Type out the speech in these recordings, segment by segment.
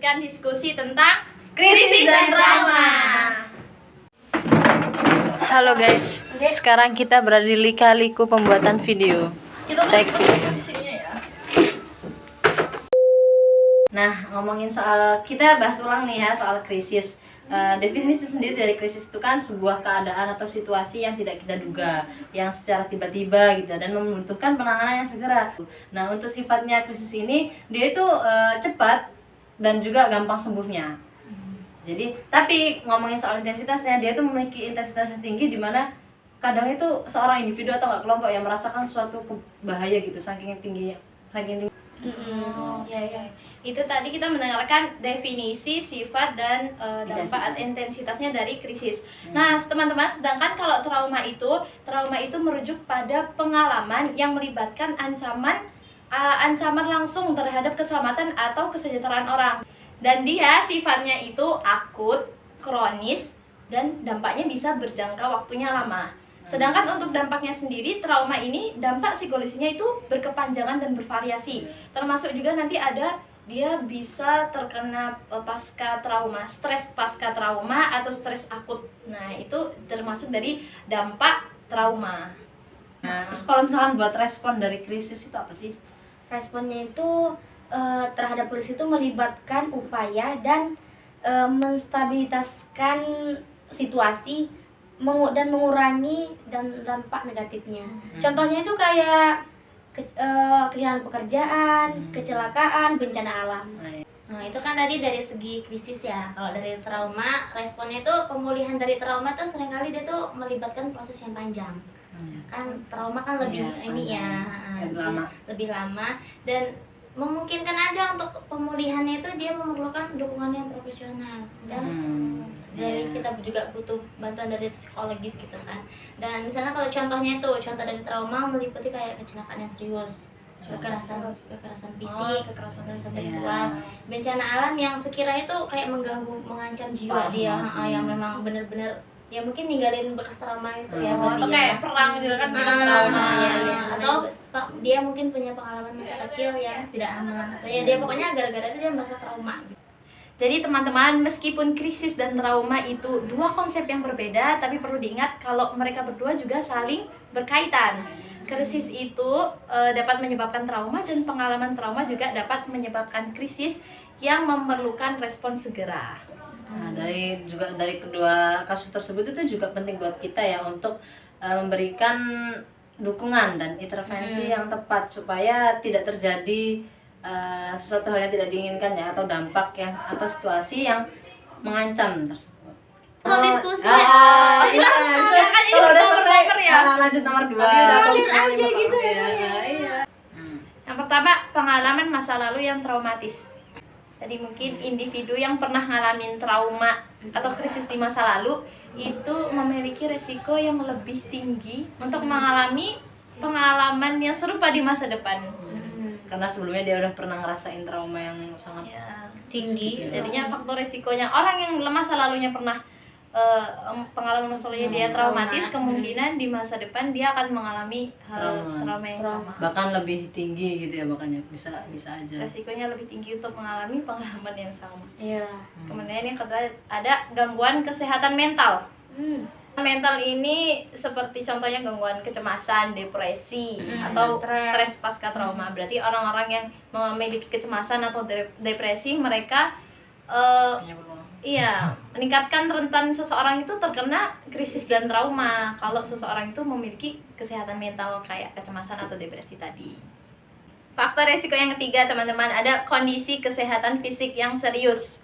melanjutkan diskusi tentang krisis dan trauma. Halo guys, sekarang kita berada di lika-liku pembuatan video. Take two. Nah, ngomongin soal, kita bahas ulang nih ya soal krisis. Definisi sendiri dari krisis itu kan sebuah keadaan atau situasi yang tidak kita duga, yang secara tiba-tiba gitu dan membutuhkan penanganan yang segera. Nah, untuk sifatnya krisis ini dia itu cepat dan juga gampang sembuhnya. Jadi, tapi ngomongin soal intensitasnya, dia itu memiliki intensitas yang tinggi di mana kadang itu seorang individu atau nggak kelompok yang merasakan suatu bahaya gitu, saking tingginya. Ya. Itu tadi kita mendengarkan definisi, sifat dan dampak intensitasnya dari krisis. Nah, teman-teman, sedangkan kalau trauma itu merujuk pada pengalaman yang melibatkan ancaman langsung terhadap keselamatan atau kesejahteraan orang. Dan dia sifatnya itu akut, kronis, dan dampaknya bisa berjangka waktunya lama. Sedangkan untuk dampaknya sendiri, trauma ini dampak psikologisnya itu berkepanjangan dan bervariasi. Termasuk juga nanti ada dia bisa terkena pasca trauma, stres pasca trauma atau stres akut. Nah, itu termasuk dari dampak trauma. Nah, terus kalau misalkan buat respon dari krisis itu apa sih? Responnya itu terhadap krisis itu melibatkan upaya dan menstabilitaskan situasi dan mengurangi dan dampak negatifnya. Contohnya itu kayak kehilangan pekerjaan, kecelakaan, bencana alam. Nah, itu kan tadi dari segi krisis ya. Kalau dari trauma, responnya itu pemulihan dari trauma tuh seringkali dia tuh melibatkan proses yang panjang. Kan trauma kan lebih lebih lama dan memungkinkan aja untuk pemulihannya itu dia memerlukan dukungan yang profesional dan dari kita juga butuh bantuan dari psikologis gitu kan. Dan misalnya kalau contohnya itu contoh dari trauma meliputi kayak kecelakaan yang serius, kekerasan fisik, kekerasan seksual, bencana alam yang sekiranya itu kayak mengancam jiwa dia, yang memang benar-benar ya mungkin ninggalin bekas trauma itu ya. Atau kayak perang juga kan kita trauma atau dia mungkin punya pengalaman masa kecil yang tidak aman atau ya dia pokoknya gara-gara itu dia merasa trauma gitu. Jadi teman-teman, meskipun krisis dan trauma itu dua konsep yang berbeda, tapi perlu diingat kalau mereka berdua juga saling berkaitan. Krisis itu dapat menyebabkan trauma dan pengalaman trauma juga dapat menyebabkan krisis yang memerlukan respon segera. Nah, dari kedua kasus tersebut itu juga penting buat kita ya untuk memberikan dukungan dan intervensi yang tepat supaya tidak terjadi sesuatu hal yang tidak diinginkan ya, atau dampak yang atau situasi yang mengancam tersebut. Diskusi kan ini nomor ya. Lanjut nomor 2. aja gitu ya. Yang pertama, pengalaman masa lalu yang traumatis. Jadi mungkin individu yang pernah ngalamin trauma atau krisis di masa lalu itu memiliki resiko yang lebih tinggi untuk mengalami pengalaman yang serupa di masa depan. Karena sebelumnya dia udah pernah ngerasain trauma yang sangat tinggi. Jadinya faktor resikonya orang yang masa lalunya pernah pengalaman masa lalunya dia traumatis, kemungkinan di masa depan dia akan mengalami trauma yang sama. Bahkan lebih tinggi gitu ya, makanya bisa aja. Resikonya lebih tinggi untuk mengalami pengalaman yang sama. Iya. Kemudian yang kedua ada gangguan kesehatan mental. Mental ini seperti contohnya gangguan kecemasan, depresi, atau stres pasca trauma. Berarti orang-orang yang memiliki kecemasan atau depresi, mereka meningkatkan rentan seseorang itu terkena krisis dan trauma kalau seseorang itu memiliki kesehatan mental kayak kecemasan atau depresi tadi. Faktor resiko yang ketiga, teman-teman, ada kondisi kesehatan fisik yang serius.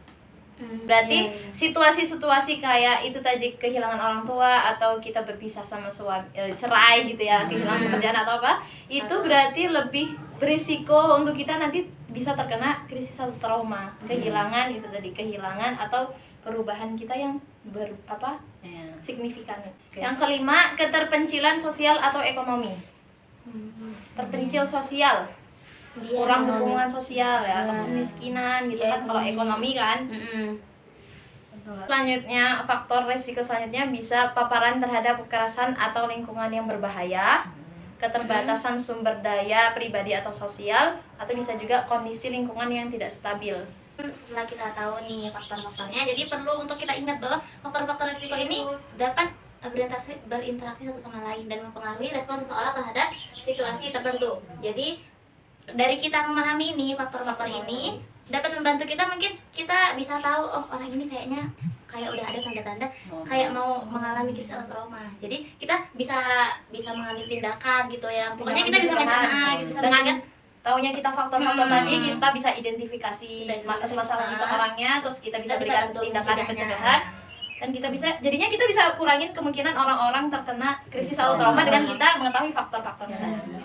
Berarti situasi-situasi kayak itu tadi, kehilangan orang tua atau kita berpisah sama suami, cerai gitu ya, kehilangan pekerjaan atau apa, itu berarti lebih berisiko untuk kita nanti bisa terkena krisis atau trauma. Kehilangan itu tadi, kehilangan atau perubahan kita yang signifikan. Yang kelima, keterpencilan sosial atau ekonomi. Terpencil sosial, kurang dukungan sosial ya, atau kemiskinan gitu kan kalau ekonomi kan. Selanjutnya, faktor resiko selanjutnya bisa paparan terhadap kekerasan atau lingkungan yang berbahaya, keterbatasan sumber daya pribadi atau sosial, atau bisa juga kondisi lingkungan yang tidak stabil. Setelah kita tahu nih faktor-faktornya, jadi perlu untuk kita ingat bahwa faktor-faktor risiko ini dapat berinteraksi satu sama lain dan mempengaruhi respon seseorang terhadap situasi tertentu. Jadi dari kita memahami ini faktor-faktor ini dapat membantu kita, mungkin kita bisa tahu oh orang ini kayaknya kayak udah ada tanda-tanda kayak mau mengalami krisis atau trauma. Jadi kita bisa mengambil tindakan gitu ya. Pokoknya kita bisa mencegah gitu dengan taunya kita faktor-faktor tadi, kita bisa identifikasi masalah itu orangnya, terus kita bisa berikan tindakan pencegahan, dan kita bisa kurangin kemungkinan orang-orang terkena krisis atau trauma dengan kita mengetahui faktor-faktornya tadi.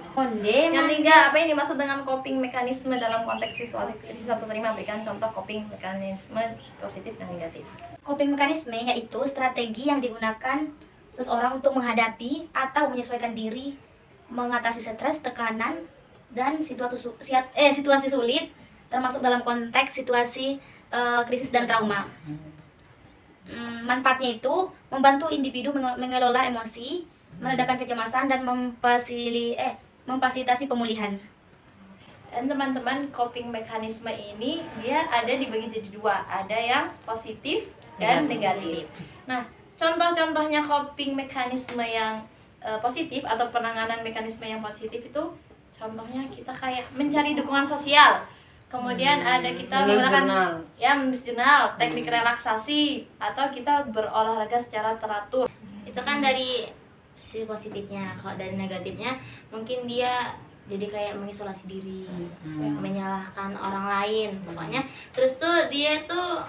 Yang tiga, apa yang dimaksud dengan coping mekanisme dalam konteks situasi krisis atau trauma? Berikan contoh coping mekanisme positif dan negatif. Coping mekanisme yaitu strategi yang digunakan seseorang untuk menghadapi atau menyesuaikan diri, mengatasi stres, tekanan, dan situasi sulit, termasuk dalam konteks situasi krisis dan trauma. Manfaatnya itu membantu individu mengelola emosi, meredakan kecemasan, dan memfasilitasi pemulihan. Dan teman-teman, coping mekanisme ini dia ada dibagi jadi dua, ada yang positif dan negatif. Nah, contoh-contohnya coping mekanisme yang positif atau penanganan mekanisme yang positif itu contohnya kita kayak mencari dukungan sosial. Kemudian ada kita menggunakan menulis jurnal, teknik relaksasi, atau kita berolahraga secara teratur. Itu kan dari sisi positifnya. Kalau dari negatifnya mungkin dia jadi kayak mengisolasi diri, menyalahkan orang lain pokoknya. Terus tuh dia tuh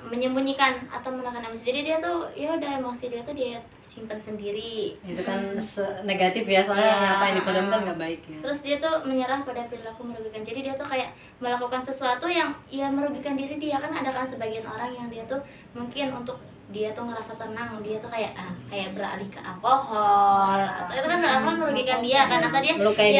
menyembunyikan atau menekan emosi. Jadi dia tuh ya udah emosi dia tuh dia simpan sendiri. Itu kan negatif ya, soalnya apa yang dipendamkan nggak baik ya. Terus dia tuh menyerah pada perilaku merugikan. Jadi dia tuh kayak melakukan sesuatu yang ya merugikan diri dia. Kan ada kan sebagian orang yang dia tuh mungkin untuk dia tuh ngerasa tenang, dia tuh kayak beralih ke alkohol, atau itu kan alkohol merugikan dia kan, atau dia melukai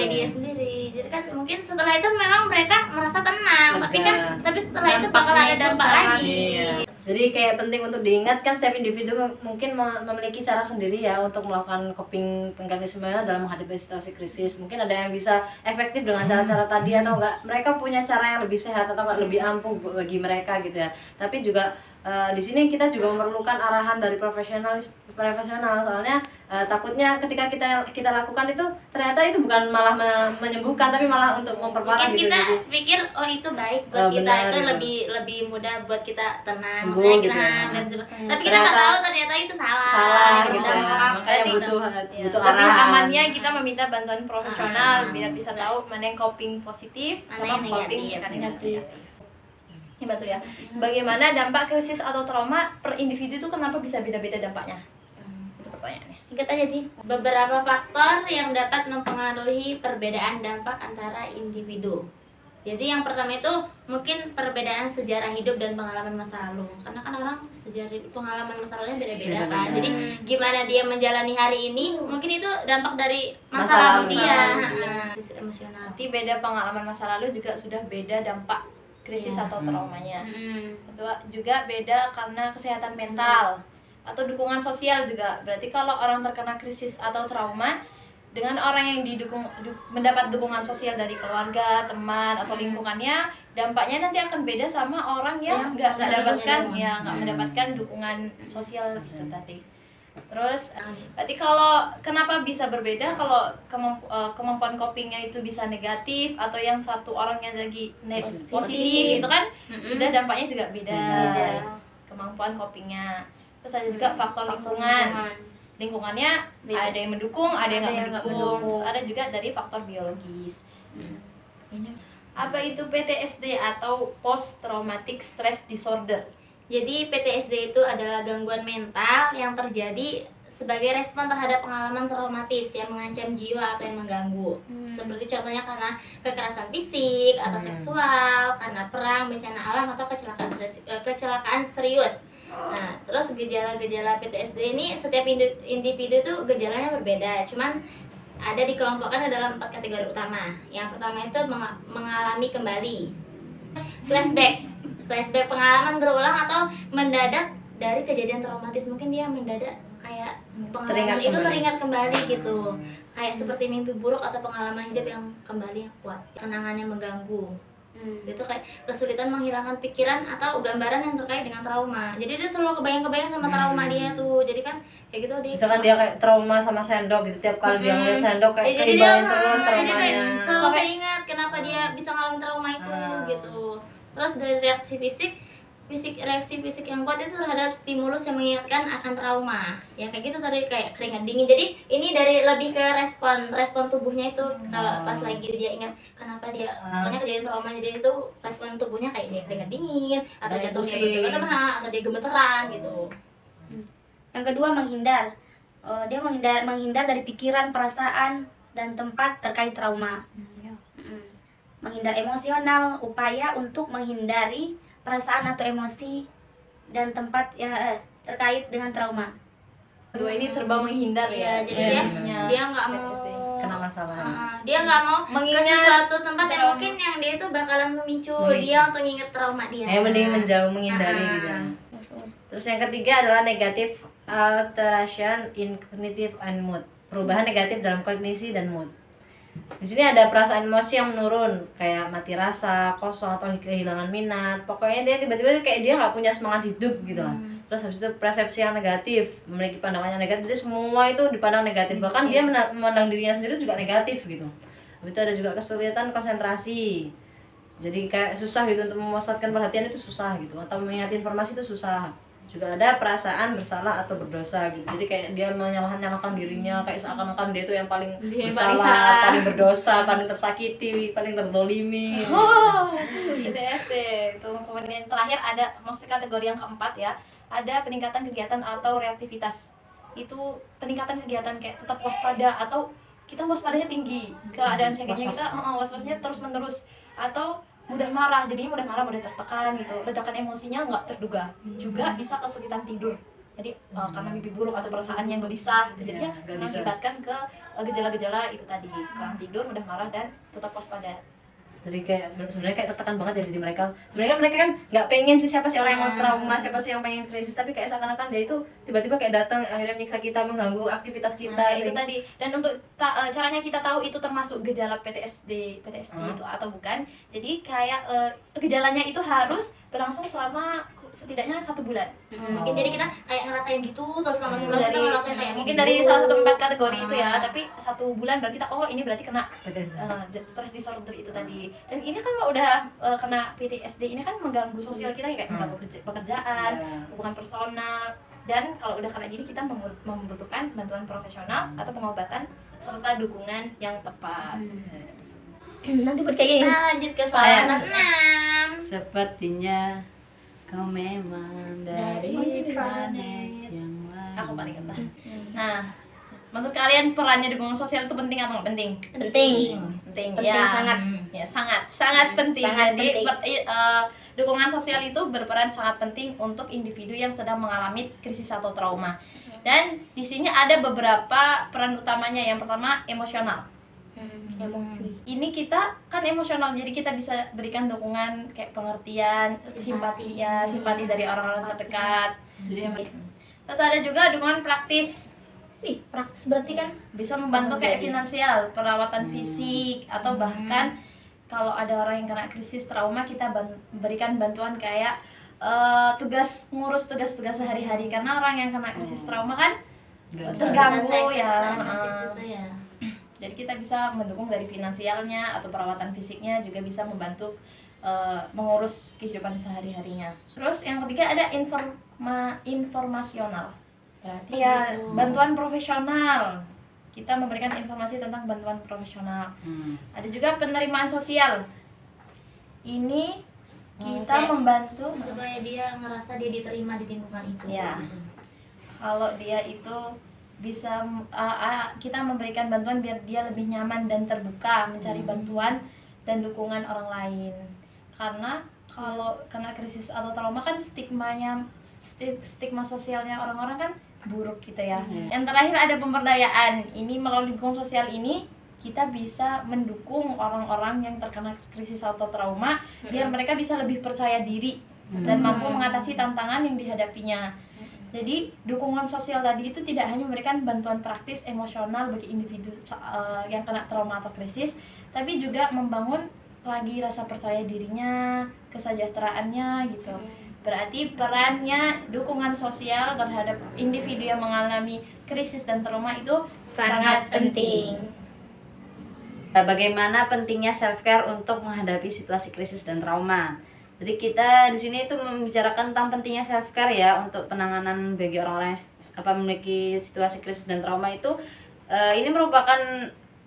dia sendiri. Jadi kan mungkin setelah itu memang mereka merasa tenang, tapi setelah itu bakal ada dampak lagi. Jadi kayak penting untuk diingat kan, setiap individu mungkin memiliki cara sendiri ya untuk melakukan coping mekanisme dalam menghadapi situasi krisis. Mungkin ada yang bisa efektif dengan cara-cara tadi, atau enggak mereka punya cara yang lebih sehat atau enggak lebih ampuh bagi mereka gitu ya. Tapi juga di sini kita juga memerlukan arahan dari profesional, soalnya takutnya ketika kita lakukan itu ternyata itu bukan malah menyembuhkan, tapi malah untuk memperparah gitu. Kita pikir oh itu baik buat kita, itu gitu. lebih mudah buat kita tenang, sembuh kita gitu. tapi kita nggak tahu ternyata itu salah gitu. Makanya butuh lebih arahan. amannya kita meminta bantuan profesional biar bisa tahu mana yang coping positif, mana yang coping negatif. negatif. Ini betul ya. Bagaimana dampak krisis atau trauma per individu itu kenapa bisa beda-beda dampaknya? Itu pertanyaannya. Singkat aja sih. Beberapa faktor yang dapat mempengaruhi perbedaan dampak antara individu. Jadi yang pertama itu mungkin perbedaan sejarah hidup dan pengalaman masa lalu. Karena kan orang pengalaman masa lalunya beda-beda kan. Jadi gimana dia menjalani hari ini, mungkin itu dampak dari masa lalu dia. Emosional. Nanti beda pengalaman masa lalu juga sudah beda dampak krisis atau traumanya. Kedua juga beda karena kesehatan mental atau dukungan sosial juga. Berarti kalau orang terkena krisis atau trauma dengan orang yang mendapat dukungan sosial dari keluarga, teman atau lingkungannya, dampaknya nanti akan beda sama orang yang nggak mendapatkan dukungan sosial itu tadi. Terus berarti kalau kenapa bisa berbeda, kalau kemampuan copingnya itu bisa negatif atau yang satu orang yang lagi positif itu kan sudah dampaknya juga beda. Kemampuan copingnya. Terus ada juga faktor lingkungannya ada yang mendukung, ada yang nggak mendukung. Terus ada juga dari faktor biologis. Apa itu PTSD atau Post Traumatic Stress Disorder? Jadi PTSD itu adalah gangguan mental yang terjadi sebagai respon terhadap pengalaman traumatis yang mengancam jiwa atau yang mengganggu. Seperti contohnya karena kekerasan fisik atau seksual, karena perang, bencana alam atau kecelakaan serius. Nah, terus gejala-gejala PTSD ini setiap individu itu gejalanya berbeda. Cuman ada dikelompokkan dalam 4 kategori utama. Yang pertama itu mengalami kembali. Flashback pengalaman berulang atau mendadak dari kejadian traumatis. Mungkin dia mendadak kayak pengalaman itu teringat kembali gitu. Kayak seperti mimpi buruk atau pengalaman hidup yang kembali yang kuat. Kenangan yang mengganggu. Itu kayak kesulitan menghilangkan pikiran atau gambaran yang terkait dengan trauma. Jadi dia selalu kebayang-kebayang sama trauma dia tuh. Jadi kan kayak gitu dia. Misalkan dia kayak trauma sama sendok gitu, tiap kali dia ngeliat sendok kayak jadi dia kebayang terus jadi kayak traumanya. selalu kayak ingat kenapa dia bisa ngalamin trauma itu gitu. Terus dari reaksi fisik yang kuat itu terhadap stimulus yang mengingatkan akan trauma. Ya kayak gitu tadi, kayak keringat dingin. Jadi ini dari lebih ke respon tubuhnya itu. Kalau pas lagi dia ingat kenapa dia pokoknya kejadian trauma, jadi itu respon tubuhnya kayak dia keringat dingin atau Kayak jantungnya pusing. berdebar atau dia gemeteran gitu. Yang kedua, menghindar. Dia menghindar dari pikiran, perasaan, dan tempat terkait trauma. Menghindar emosional, upaya untuk menghindari perasaan atau emosi dan tempat terkait dengan trauma. Kedua ini serba menghindar ya. Jadi dia nggak mau Kena masalah. dia nggak mau ke Mengingat sesuatu tempat yang trauma. mungkin yang dia itu bakalan memicu Memicu. dia untuk nginget trauma dia. Mending menjauh, menghindari gitu. Terus yang ketiga adalah negative alteration in cognitive and mood. Perubahan negatif dalam kognisi dan mood. Di sini ada perasaan emosi yang menurun, kayak mati rasa, kosong atau kehilangan minat. Pokoknya dia tiba-tiba kayak dia nggak punya semangat hidup gitu lah. Terus habis itu persepsi yang negatif, memiliki pandangan yang negatif. Jadi semua itu dipandang negatif. Bahkan dia memandang dirinya sendiri juga negatif gitu. Habis itu ada juga kesulitan konsentrasi. Jadi kayak susah gitu untuk memusatkan perhatian, itu susah gitu, atau mengingat informasi itu susah. Juga ada perasaan bersalah atau berdosa gitu. Jadi kayak dia menyalahkan dirinya, kayak seakan-akan dia itu yang paling Dia yang paling bersalah, salah. paling berdosa, paling tersakiti, paling terdolimi. PTSD itu. Kemudian terakhir ada masuk kategori yang keempat ya, ada peningkatan kegiatan atau reaktivitas. Itu peningkatan kegiatan kayak tetap waspada atau kita waspadanya tinggi, keadaan psikisnya kita was-wasnya terus menerus, atau mudah marah, jadi mudah marah, mudah tertekan gitu, ledakan emosinya nggak terduga. Juga bisa kesulitan tidur, jadi karena mimpi buruk atau perasaan yang gelisah gitu, jadinya nggak bisa. mengakibatkan ke gejala-gejala itu tadi, kurang tidur, mudah marah, dan tetap waspada. Jadi kayak sebenarnya kayak tertekan banget ya, jadi mereka sebenarnya kan mereka kan nggak pengen sih, siapa sih orang yang mau trauma, siapa sih yang pengen krisis, tapi kayak seakan-akan dia itu tiba-tiba kayak datang akhirnya menyiksa kita, mengganggu aktivitas kita. Itu tadi. Dan untuk caranya kita tahu itu termasuk gejala PTSD itu atau bukan. Jadi kayak gejalanya itu harus berlangsung selama setidaknya 1 bulan. Mungkin jadi kita kayak ngerasain gitu terus selama sebulan kita Dari ngerasain kayak mungkin gitu. dari salah satu 4 kategori itu ya, tapi 1 bulan baru kita ini berarti kena PTSD. stress disorder itu tadi. Dan ini kan kalau udah kena PTSD ini kan mengganggu sosial kita ya, kayak mengganggu pekerjaan, hubungan personal. Dan kalau udah kena gini kita membutuhkan bantuan profesional atau pengobatan serta dukungan yang tepat. Nanti kayak gini. Lanjut ke soal 6. Sepertinya kau memang dari planet yang lain. Aku paling kena. Nah, menurut kalian perannya dukungan sosial itu penting atau nggak penting? Penting. Penting Penting sangat. Ya, sangat penting. Sangat Jadi penting. dukungan sosial itu berperan sangat penting untuk individu yang sedang mengalami krisis atau trauma. Dan di sini ada beberapa peran utamanya. Yang pertama, emosional. Emosi. Ini kita kan emosional, jadi kita bisa berikan dukungan kayak pengertian, simpati dari orang-orang terdekat. Terus ada juga dukungan praktis. Wih, praktis berarti kan? Bisa membantu kayak finansial, perawatan fisik, atau bahkan kalau ada orang yang kena krisis trauma, kita berikan bantuan kayak ngurus tugas-tugas sehari-hari, karena orang yang kena krisis trauma kan terganggu ya. Jadi kita bisa mendukung dari finansialnya atau perawatan fisiknya, juga bisa membantu mengurus kehidupan sehari-harinya. Terus yang ketiga ada informasional. Berarti ya bantuan profesional. Kita memberikan informasi tentang bantuan profesional. Ada juga penerimaan sosial. Ini kita membantu supaya dia ngerasa dia diterima di lingkungan itu. Ya. Kalau dia itu bisa kita memberikan bantuan biar dia lebih nyaman dan terbuka mencari bantuan dan dukungan orang lain. Karena kalau kena krisis atau trauma kan stigma sosialnya orang-orang kan buruk gitu ya. Yang terakhir ada pemberdayaan. Ini melalui dukungan sosial ini kita bisa mendukung orang-orang yang terkena krisis atau trauma biar mereka bisa lebih percaya diri dan mampu mengatasi tantangan yang dihadapinya. Jadi dukungan sosial tadi itu tidak hanya memberikan bantuan praktis emosional bagi individu yang kena trauma atau krisis, tapi juga membangun lagi rasa percaya dirinya, kesejahteraannya gitu. Berarti perannya dukungan sosial terhadap individu yang mengalami krisis dan trauma itu Sangat penting. Bagaimana pentingnya self care untuk menghadapi situasi krisis dan trauma. Jadi kita di sini itu membicarakan tentang pentingnya self care ya untuk penanganan bagi orang-orang yang memiliki situasi krisis dan trauma itu. Ini merupakan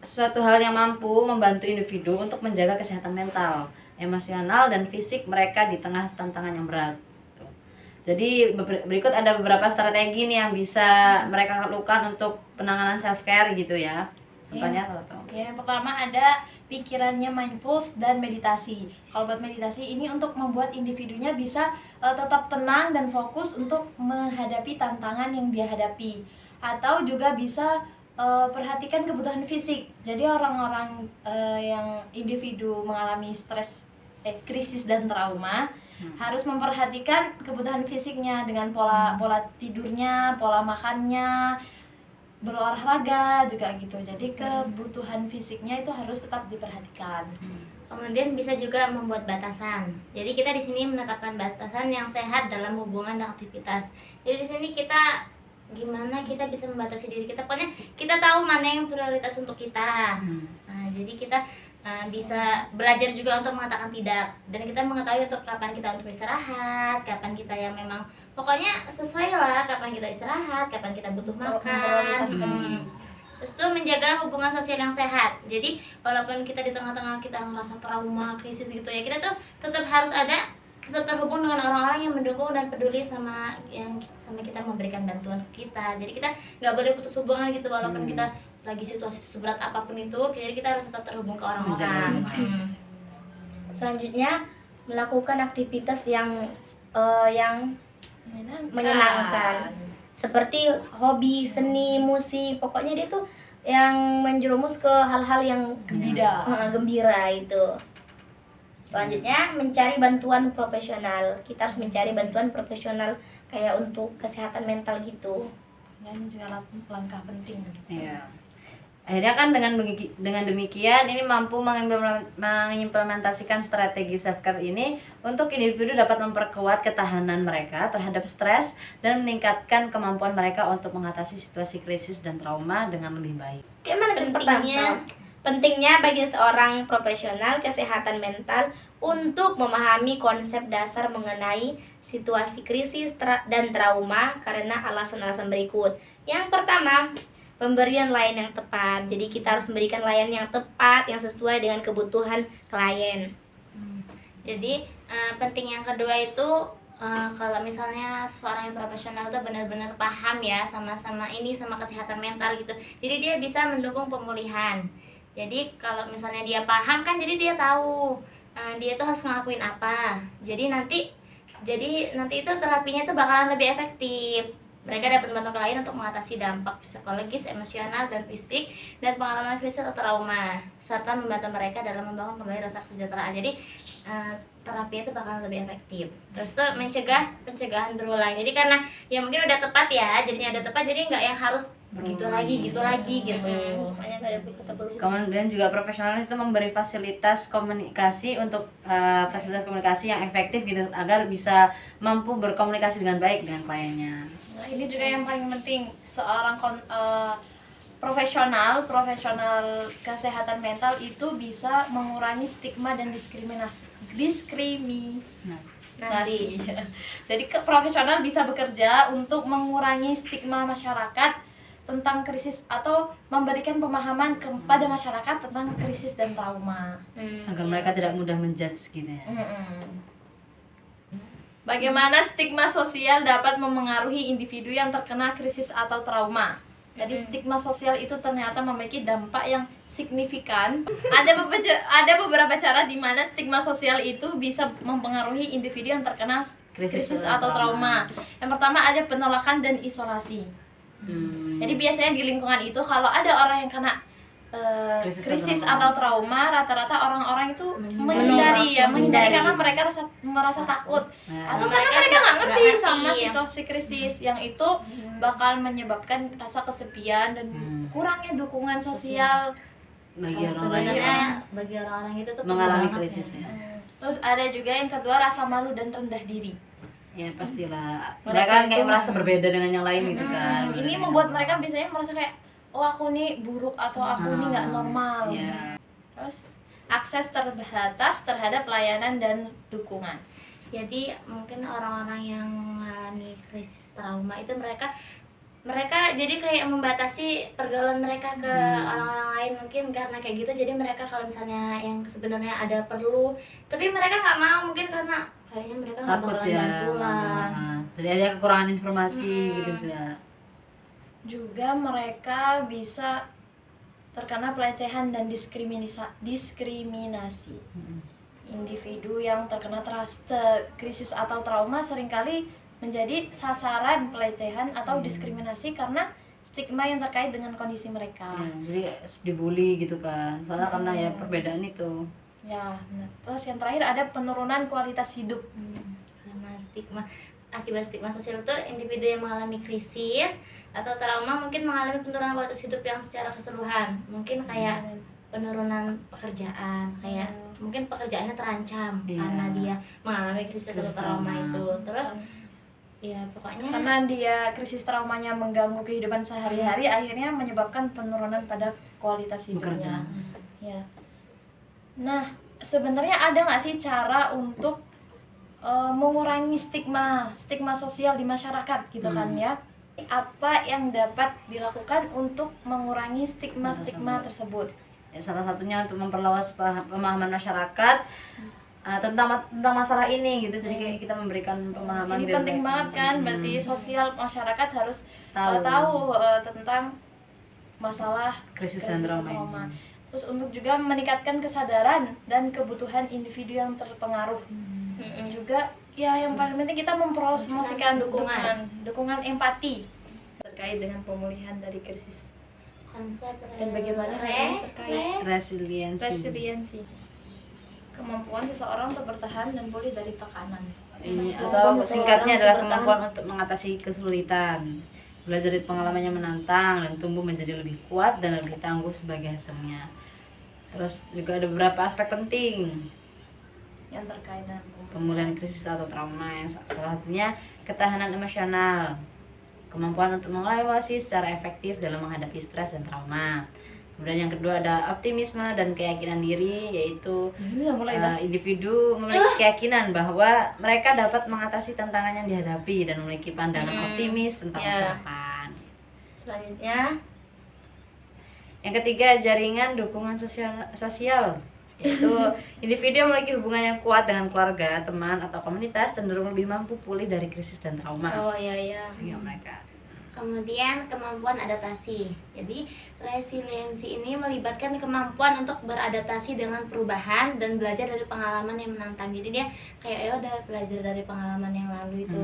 suatu hal yang mampu membantu individu untuk menjaga kesehatan mental, emosional, dan fisik mereka di tengah tantangan yang berat. Jadi berikut ada beberapa strategi nih yang bisa mereka lakukan untuk penanganan self care gitu ya. Contohnya apa? Ya, yang pertama ada pikirannya mindful dan meditasi. Kalau buat meditasi ini untuk membuat individunya bisa tetap tenang dan fokus untuk menghadapi tantangan yang dia hadapi. Atau juga bisa perhatikan kebutuhan fisik. Jadi orang-orang yang individu mengalami stres, krisis dan trauma harus memperhatikan kebutuhan fisiknya dengan pola tidurnya, pola makannya, berolahraga juga gitu. Jadi kebutuhan fisiknya itu harus tetap diperhatikan. Kemudian bisa juga membuat batasan. Jadi kita di sini menetapkan batasan yang sehat dalam hubungan dan aktivitas. Jadi di sini kita gimana kita bisa membatasi diri kita. Pokoknya kita tahu mana yang prioritas untuk kita. Nah, jadi kita bisa belajar juga untuk mengatakan tidak, dan kita mengetahui untuk kapan kita untuk istirahat, kapan kita yang memang pokoknya sesuai lah, kapan kita istirahat, kapan kita butuh makan. Terus itu menjaga hubungan sosial yang sehat. Jadi walaupun kita di tengah-tengah kita ngerasa trauma, krisis gitu ya, kita tuh tetap harus ada, tetap terhubung dengan orang-orang yang mendukung dan peduli sama kita, memberikan bantuan ke kita. Jadi kita nggak boleh putus hubungan gitu walaupun kita lagi situasi seberat apapun itu, jadi kita harus tetap terhubung ke orang-orang. Selanjutnya melakukan aktivitas yang menyenangkan, seperti hobi, seni, musik. Pokoknya dia tuh yang menjerumus ke hal-hal yang gembira itu. Selanjutnya mencari bantuan profesional. Kita harus mencari bantuan profesional kayak untuk kesehatan mental gitu. Dan juga langkah penting. Iya. Akhirnya kan dengan demikian ini mampu mengimplementasikan strategi self care ini untuk individu dapat memperkuat ketahanan mereka terhadap stres dan meningkatkan kemampuan mereka untuk mengatasi situasi krisis dan trauma dengan lebih baik. Gimana pentingnya bagi seorang profesional kesehatan mental untuk memahami konsep dasar mengenai situasi krisis dan trauma karena alasan-alasan berikut. Yang pertama, pemberian layanan yang tepat. Jadi kita harus memberikan layanan yang tepat, yang sesuai dengan kebutuhan klien. Jadi penting yang kedua itu kalau misalnya seorang yang profesional itu benar-benar paham ya sama kesehatan mental gitu. Jadi dia bisa mendukung pemulihan. Jadi kalau misalnya dia paham kan, jadi dia tahu dia tuh harus ngelakuin apa. Jadi nanti itu terapinya tuh bakalan lebih efektif. Mereka dapat membantu klien untuk mengatasi dampak psikologis, emosional, dan fisik dan pengalaman krisis atau trauma, serta membantu mereka dalam membangun kembali rasa kesejahteraan. Jadi terapi itu bakalan lebih efektif. Terus tuh pencegahan berulang. Jadi karena ya mungkin udah tepat ya, jadinya udah tepat, jadi nggak yang harus gitu lagi gitu. Makanya nggak ada kata berulang. Kemudian juga profesional itu memberi fasilitas komunikasi untuk fasilitas komunikasi yang efektif gitu agar bisa mampu berkomunikasi dengan baik dengan kliennya. Nah, ini juga yang paling penting, seorang profesional kesehatan mental itu bisa mengurangi stigma dan diskriminasi. Jadi profesional bisa bekerja untuk mengurangi stigma masyarakat tentang krisis atau memberikan pemahaman kepada masyarakat tentang krisis dan trauma. Agar mereka tidak mudah menjudge gitu ya. Bagaimana stigma sosial dapat memengaruhi individu yang terkena krisis atau trauma? Jadi stigma sosial itu ternyata memiliki dampak yang signifikan. Ada beberapa cara di mana stigma sosial itu bisa mempengaruhi individu yang terkena krisis atau trauma. Yang pertama ada penolakan dan isolasi. Jadi biasanya di lingkungan itu kalau ada orang yang kena krisis atau trauma, rata-rata orang-orang itu menghindari karena mereka merasa takut atau karena mereka nggak ngerti sama situasi krisis yang itu bakal menyebabkan rasa kesepian dan kurangnya dukungan sosial bagi orang-orang sebenarnya yang bagi orang-orang itu tuh mengalami penting banget krisis ya. ya. Terus ada juga yang kedua, rasa malu dan rendah diri. Ya pastilah. Mereka Mereka kan kayak itu- merasa berbeda dengan yang lain gitu kan. Ini membuat mereka biasanya merasa kayak, oh aku nih buruk atau aku nih nggak normal. Iya. Terus akses terbatas terhadap pelayanan dan dukungan. Jadi mungkin orang-orang yang mengalami krisis trauma itu mereka jadi kayak membatasi pergaulan mereka ke orang-orang lain, mungkin karena kayak gitu. Jadi mereka kalau misalnya yang sebenarnya ada perlu, tapi mereka nggak mau, mungkin karena kayaknya mereka nggak Takut bakalan ya. bantu lah. Jadi ada kekurangan informasi gitu ya. Juga mereka bisa terkena pelecehan dan diskriminasi. Individu yang terkena krisis atau trauma seringkali menjadi sasaran pelecehan atau diskriminasi karena stigma yang terkait dengan kondisi mereka. Ya, jadi dibully gitu kan. Soalnya karena ya perbedaan itu. Ya, benar. Terus yang terakhir ada penurunan kualitas hidup. Karena stigma, akibat stigma sosial itu individu yang mengalami krisis atau trauma mungkin mengalami penurunan kualitas hidup yang secara keseluruhan, mungkin kayak penurunan pekerjaan, kayak mungkin pekerjaannya terancam Iya. karena dia mengalami krisis atau Krisis trauma trauma. itu. Terus ya pokoknya Karena dia krisis traumanya mengganggu kehidupan sehari-hari, akhirnya menyebabkan penurunan pada kualitas hidupnya. Bekerja. Ya. Nah, sebenarnya ada nggak sih cara untuk mengurangi stigma sosial di masyarakat gitu kan ya? Apa yang dapat dilakukan untuk mengurangi stigma tersebut? Ya, salah satunya untuk memperluas pemahaman masyarakat tentang masalah ini gitu. Jadi kayak kita memberikan pemahaman. Ini biar penting mereka- banget kan, berarti sosial masyarakat harus Tahu. tahu tentang masalah krisis dan trauma ini. Terus untuk juga meningkatkan kesadaran dan kebutuhan individu yang terpengaruh. Juga ya yang paling penting kita mempromosikan dukungan empati terkait dengan pemulihan dari krisis konsep dan bagaimana hal ini terkait resiliensi, kemampuan seseorang untuk bertahan dan pulih dari tekanan. Atau singkatnya adalah kemampuan untuk mengatasi kesulitan, belajar dari pengalaman yang menantang dan tumbuh menjadi lebih kuat dan lebih tangguh sebagai hasilnya. Terus juga ada beberapa aspek penting Yang terkait dengan pemulihan krisis atau trauma, yang salah satunya ketahanan emosional, kemampuan untuk mengevaluasi secara efektif dalam menghadapi stres dan trauma. Kemudian yang kedua ada optimisme dan keyakinan diri, yaitu ini udah mulai dah. individu memiliki keyakinan bahwa mereka dapat mengatasi tantangan yang dihadapi dan memiliki pandangan optimis tentang masa depan. Selanjutnya, Yang ketiga, jaringan dukungan sosial, yaitu individu yang memiliki hubungan yang kuat dengan keluarga, teman, atau komunitas cenderung lebih mampu pulih dari krisis dan trauma. oh iya Sehingga mereka Kemudian kemampuan adaptasi. Jadi resiliensi ini melibatkan kemampuan untuk beradaptasi dengan perubahan dan belajar dari pengalaman yang menantang. Jadi dia kayak ya udah belajar dari pengalaman yang lalu itu.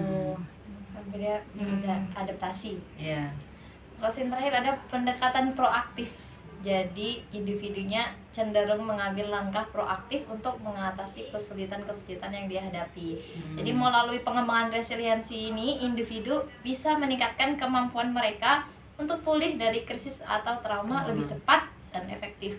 Dia bisa adaptasi. ya Terus yang terakhir ada pendekatan proaktif. Jadi individunya cenderung mengambil langkah proaktif untuk mengatasi kesulitan-kesulitan yang dia hadapi. Jadi melalui pengembangan resiliensi ini, individu bisa meningkatkan kemampuan mereka untuk pulih dari krisis atau trauma lebih cepat dan efektif.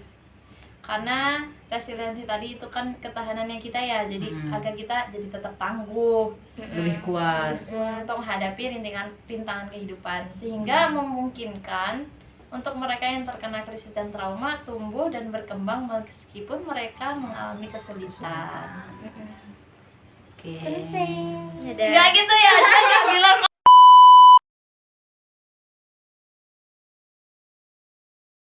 Karena resiliensi tadi itu kan ketahanannya kita ya, jadi agar kita jadi tetap tangguh lebih kuat. untuk menghadapi rintangan kehidupan, sehingga memungkinkan untuk mereka yang terkena krisis dan trauma tumbuh dan berkembang meskipun mereka mengalami kesulitan. Oke. Nggak gitu ya,